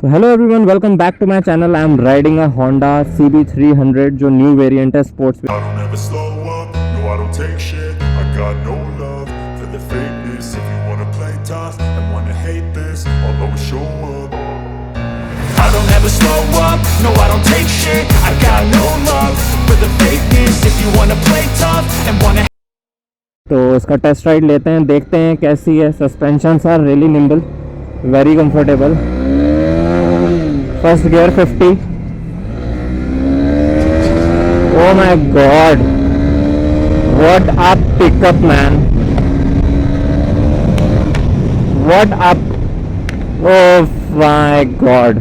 तो hello everyone, welcome back to my channel. I am riding a Honda CB300 जो new variant है sports में। I don't ever slow up, no I don't take shit. I got no love for the fakeness. If you wanna play tough and wanna hate this, I'll always show up. I don't ever slow up, no I don't take shit. I got no love for the fakeness. If you wanna play tough and wanna तो इसका test ride लेते हैं, देखते हैं कैसी है। Suspension are really nimble, very comfortable. First gear 50। Oh my god, what a pickup man, what a, oh my god,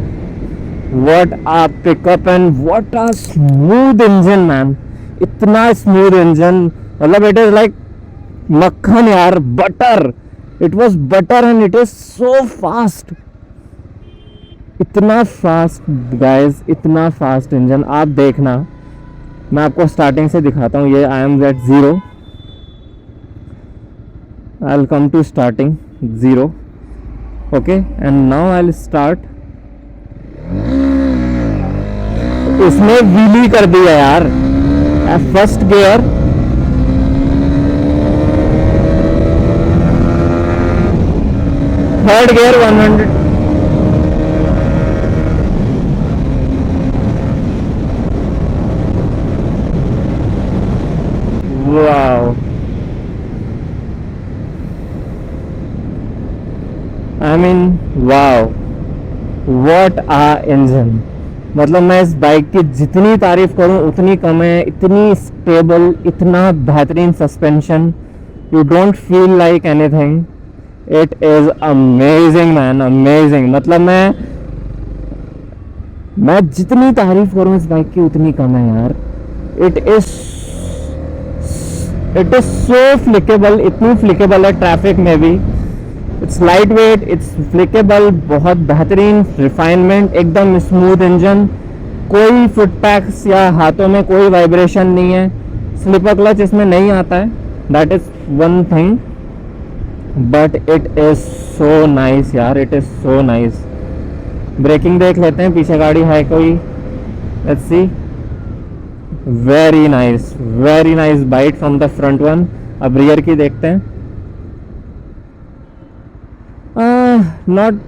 what a pickup and what a smooth engine man. इतना smooth engine, मतलब it is like मक्खन यार, butter. It was butter and it is so fast, इतना fast guys, इतना fast engine. आप देखना, मैं आपको स्टार्टिंग से दिखाता हूँ। ये I am eight 0, I will come to starting 0, okay, and now I will start. इसने व्हीली कर दिया यार, first gear, third gear 100। Wow, I mean wow, what a engine. मतलब मैं इस बाइक की जितनी तारीफ करूं उतनी कम है। इतनी स्टेबल, इतना बेहतरीन suspension, you don't feel like anything. It is amazing man, amazing. मतलब मैं जितनी तारीफ करूं इस बाइक की उतनी कम है यार। इट इज सो फ्लिकेबल, इतनी फ्लिकेबल है ट्रैफिक में भी। इट्स लाइट वेट, इट्स फ्लिकेबल, बहुत बेहतरीन रिफाइनमेंट, एकदम स्मूथ इंजन, कोई फुट पैक्स या हाथों में कोई वाइब्रेशन नहीं है। स्लिपर क्लच इसमें नहीं आता है, that is one thing, but it is so nice यार, it is so nice. Breaking देख लेते हैं, पीछे गाड़ी है कोई, let's see. Very nice bite from the front one. अब रियर की देखते हैं। Not,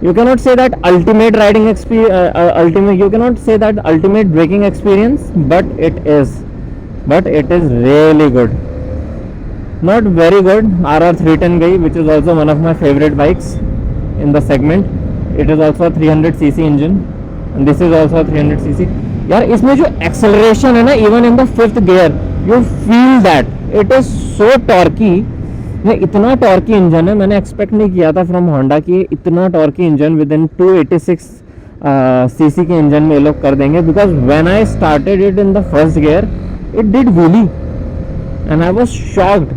you cannot say that ultimate riding experience, you cannot say that ultimate braking experience, but it is really good, not very good। RR310 गई, which is also one of my favorite bikes in the segment। it is also a 300cc engine and this is also a 300cc। यार इसमें जो acceleration है ना, even in the fifth gear you feel that it is so torquey। इतना torquey engine है, मैंने expect नहीं किया था फ्रॉम होंडा कि इतना torquey engine with in 286 CC के इंजन में ये लोग कर देंगे। Because when I started it in the first gear it did wheelie and I was shocked.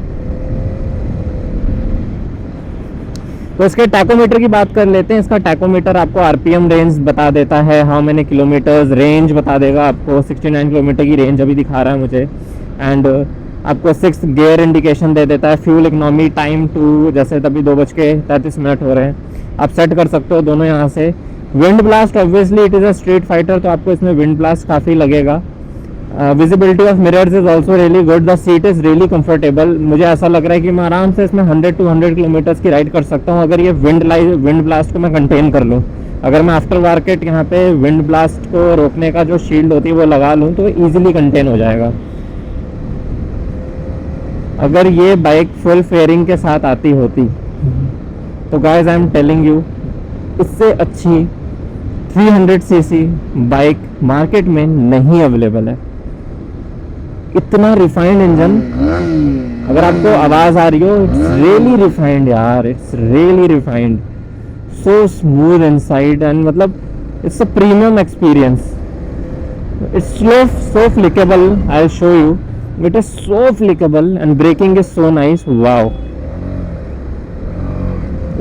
तो इसके टैकोमीटर की बात कर लेते हैं। इसका टैकोमीटर आपको आरपीएम रेंज बता देता है, हाउ मैनी किलोमीटर्स रेंज बता देगा आपको। 69 किलोमीटर की रेंज अभी दिखा रहा है मुझे। एंड आपको 6 गियर इंडिकेशन दे देता है। फ्यूल इकोनॉमी, टाइम टू, जैसे तभी 2:33 हो रहे हैं, आप सेट कर सकते हो दोनों यहाँ से। Wind blast, obviously it is a street fighter, तो आपको इसमें विंड ब्लास्ट काफ़ी लगेगा। Visibility of mirrors is also really good. The seat is really comfortable. मुझे ऐसा लग रहा है कि मैं आराम से इसमें 100 किलोमीटर्स की राइड कर सकता हूँ, अगर ये विंड ब्लास्ट को मैं कंटेन कर लूँ। अगर मैं आफ्टर मार्केट यहाँ पे विंड ब्लास्ट को रोकने का जो शील्ड होती है वो लगा लूँ तो ईजिली कंटेन हो जाएगा। अगर ये बाइक फुल फेयरिंग के साथ आती होती तो guys I am telling you, इससे अच्छी 300cc बाइक मार्केट में नहीं अवेलेबल है। इतना रिफाइंड इंजन, अगर आपको आवाज़ आ रही हो, इट्स रियली रिफाइंड यार, it's really refined, so smooth inside and मतलब it's a premium experience. It's so flickable, I'll show you। It is so flickable and braking is so nice। Wow,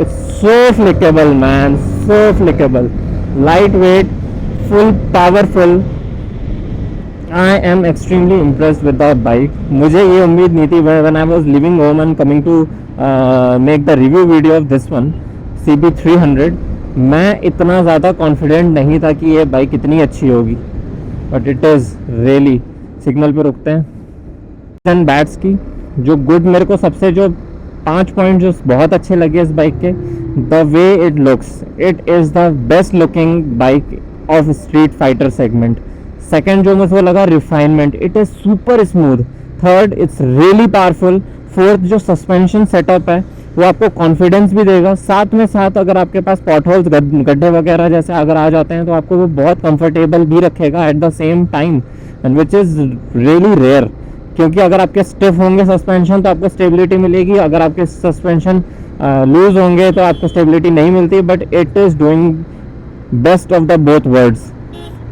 it's so flickable man, so flickable, lightweight, full powerful। I am extremely impressed with the bike। मुझे ये उम्मीद नहीं थी when I was leaving home and coming to make the review video of this one CB300। मैं इतना ज़्यादा confident नहीं था कि ये बाइक इतनी अच्छी होगी, but it is really. Signal पे रुकते हैं। एंड बैट्स की जो गुड, मेरे को सबसे जो 5 पॉइंट जो बहुत अच्छे लगे इस बाइक के, the way it looks, it is the best looking bike of street fighter segment. Second जो मुझे लगा, refinement, it is super smooth. Third, it's really powerful. Fourth, जो सस्पेंशन सेटअप है वो आपको कॉन्फिडेंस भी देगा। साथ में साथ अगर आपके पास पॉटहोल्स, गड्ढे वगैरह जैसे अगर आ जाते हैं तो आपको वो बहुत कंफर्टेबल भी रखेगा at the same time, and which is really rare. क्योंकि अगर आपके स्टिफ होंगे सस्पेंशन तो आपको स्टेबिलिटी मिलेगी, अगर आपके सस्पेंशन लूज होंगे तो आपको स्टेबिलिटी नहीं मिलती, but it is doing best of the both words.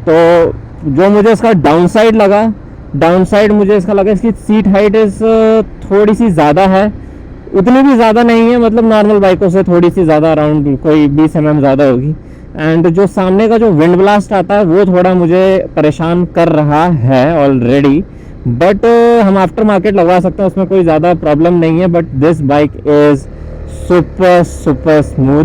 तो जो मुझे इसका डाउन साइड लगा, डाउन साइड मुझे इसका लगा इसकी सीट हाइट इज़ थोड़ी सी ज़्यादा है, उतनी भी ज़्यादा नहीं है, मतलब नॉर्मल बाइकों से थोड़ी सी ज़्यादा, अराउंड कोई 20 mm ज़्यादा होगी। एंड जो सामने का जो विंड ब्लास्ट आता है वो थोड़ा मुझे परेशान कर रहा है ऑलरेडी, बट हम आफ्टर मार्केट लगवा सकते हैं, उसमें कोई ज़्यादा प्रॉब्लम नहीं है। But this bike is super super smooth.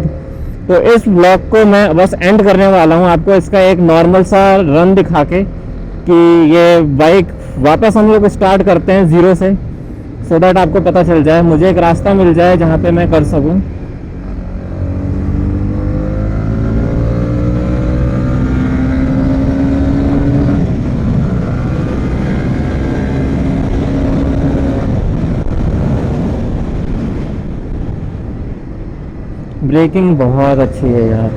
तो इस ब्लॉग को मैं बस एंड करने वाला हूँ, आपको इसका एक नॉर्मल सा रन दिखा के कि ये बाइक वापस हम लोग स्टार्ट करते हैं ज़ीरो से, सो दैट आपको पता चल जाए, मुझे एक रास्ता मिल जाए जहाँ पे मैं कर सकूँ। ब्रेकिंग बहुत अच्छी है यार,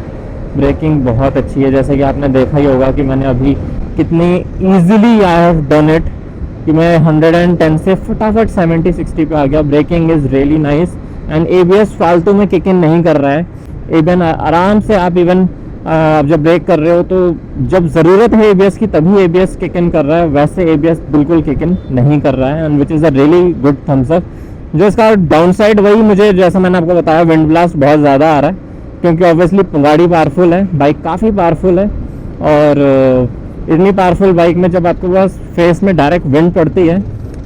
ब्रेकिंग बहुत अच्छी है। जैसे कि आपने देखा ही होगा कि मैंने अभी कितनी easily I have done it, कि मैं 110 से फटाफट 70-60 पे आ गया। Breaking is really nice, and ABS फालतू में किक इन नहीं कर रहा है। इवन आराम से आप इवन आप जब ब्रेक कर रहे हो तो जब ज़रूरत है ABS की तभी ABS किक इन कर रहा है, वैसे ABS बिल्कुल किक इन नहीं कर रहा है, and which is a really good thumbs up. जो इसका डाउन साइड, वही मुझे जैसा मैंने आपको बताया, विंड ब्लास्ट बहुत ज़्यादा आ रहा है, क्योंकि ऑब्वियसली गाड़ी पावरफुल है, बाइक काफ़ी पावरफुल है, और इतनी पावरफुल बाइक में जब आपके पास फेस में डायरेक्ट विंड पड़ती है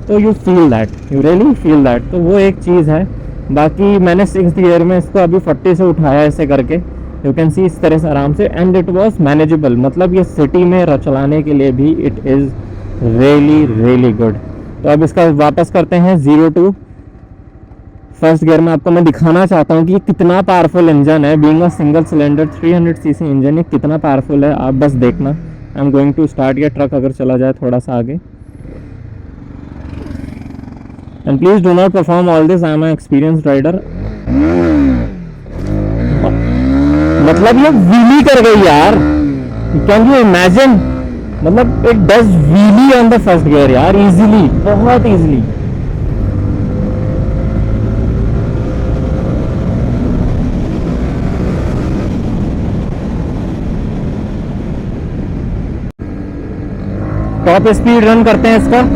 तो you feel that, you really feel that. तो वो एक चीज़ है। बाकी मैंने 6th गियर में इसको अभी 40 से उठाया ऐसे करके, यू कैन सी इस तरह से आराम से, एंड इट वॉज मैनेजेबल। मतलब ये सिटी में चलाने के लिए भी it is really really good. तो अब इसका वापस करते हैं 0 to फर्स्ट गियर में। आपको मैं दिखाना चाहता हूँ कि ये कितना पावरफुल इंजन है, being a single cylinder 300 cc engine, ये कितना पावरफुल है, आप बस देखना। I am going to start. ये ट्रक अगर चला जाए थोड़ा सा आगे, and please do not perform all this, I am an experienced rider. मतलब ये व्हीली कर गई यार, कैन यू इमेजिन, मतलब it does wheelie on the first gear यार, इजीली, बहुत इजीली। टॉप स्पीड रन करते हैं इसका।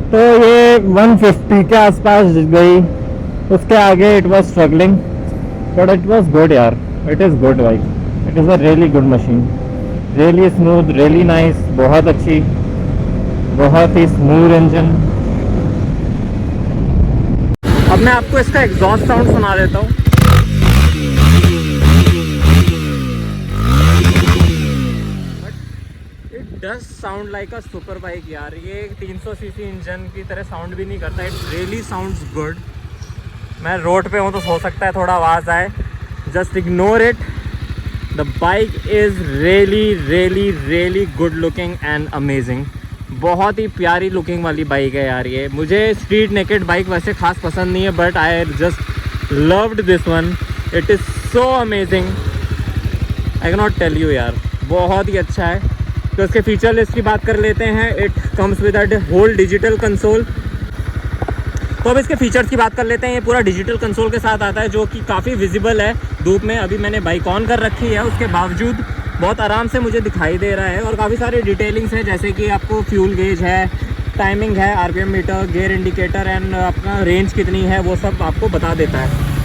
तो ये 150 के आसपास गई, उसके आगे it was struggling, but it was good यार, it is good bike, it is a really good machine, really smooth, really nice, बहुत अच्छी, बहुत ही स्मूथ इंजन। अब मैं आपको इसका एग्जॉस्ट साउंड सुना देता हूँ। Does sound like a super bike यार, ये 300 cc इंजन की तरह साउंड भी नहीं करता, इट रियली साउंड्स गुड। मैं रोड पे हूँ तो हो सकता है थोड़ा आवाज़ आए, just ignore it, the bike is really good looking and amazing. बहुत ही प्यारी लुकिंग वाली बाइक है यार ये। मुझे स्ट्रीट नेकेड बाइक वैसे खास पसंद नहीं है, but I just loved this one. It is so amazing, I can not tell you यार, बहुत ही अच्छा है। तो इसके फीचर लिस्ट की बात कर लेते हैं। It comes with a whole digital console. तो अब इसके फीचर्स की बात कर लेते हैं। ये पूरा डिजिटल कंसोल के साथ आता है, जो कि काफ़ी विजिबल है धूप में। अभी मैंने बाइक ऑन कर रखी है, उसके बावजूद बहुत आराम से मुझे दिखाई दे रहा है। और काफ़ी सारे डिटेलिंग्स हैं, जैसे कि आपको फ्यूल गेज है, टाइमिंग है, RPM meter, gear indicator and आपका रेंज कितनी है, वो सब आपको बता देता है।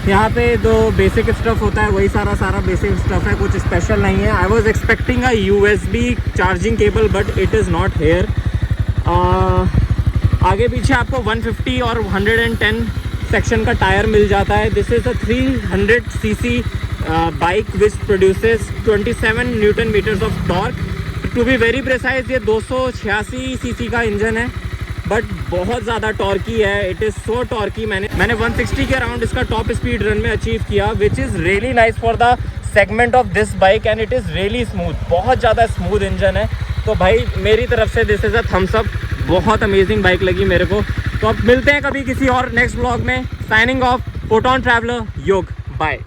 यहाँ पे जो बेसिक स्टफ़ होता है वही सारा बेसिक स्टफ़ है, कुछ स्पेशल नहीं है। I was expecting a USB charging cable, but it is not here. आगे पीछे आपको 150 और 110 सेक्शन का टायर मिल जाता है। This is a 300 cc bike which produces 27 newton meters of torque. To be very precise ये 286 cc का इंजन है, बट बहुत ज़्यादा टॉर्की है। It is so torquey. मैंने 160 के अराउंड इसका टॉप स्पीड रन में अचीव किया, विच is really nice for the segment of this bike and it is really smooth. बहुत ज़्यादा स्मूथ इंजन है। तो भाई मेरी तरफ से this is a thumbs up. बहुत अमेजिंग बाइक लगी मेरे को। तो अब मिलते हैं कभी किसी और नेक्स्ट व्लॉग में। साइनिंग ऑफ, फोटोन ट्रैवलर योग, बाय।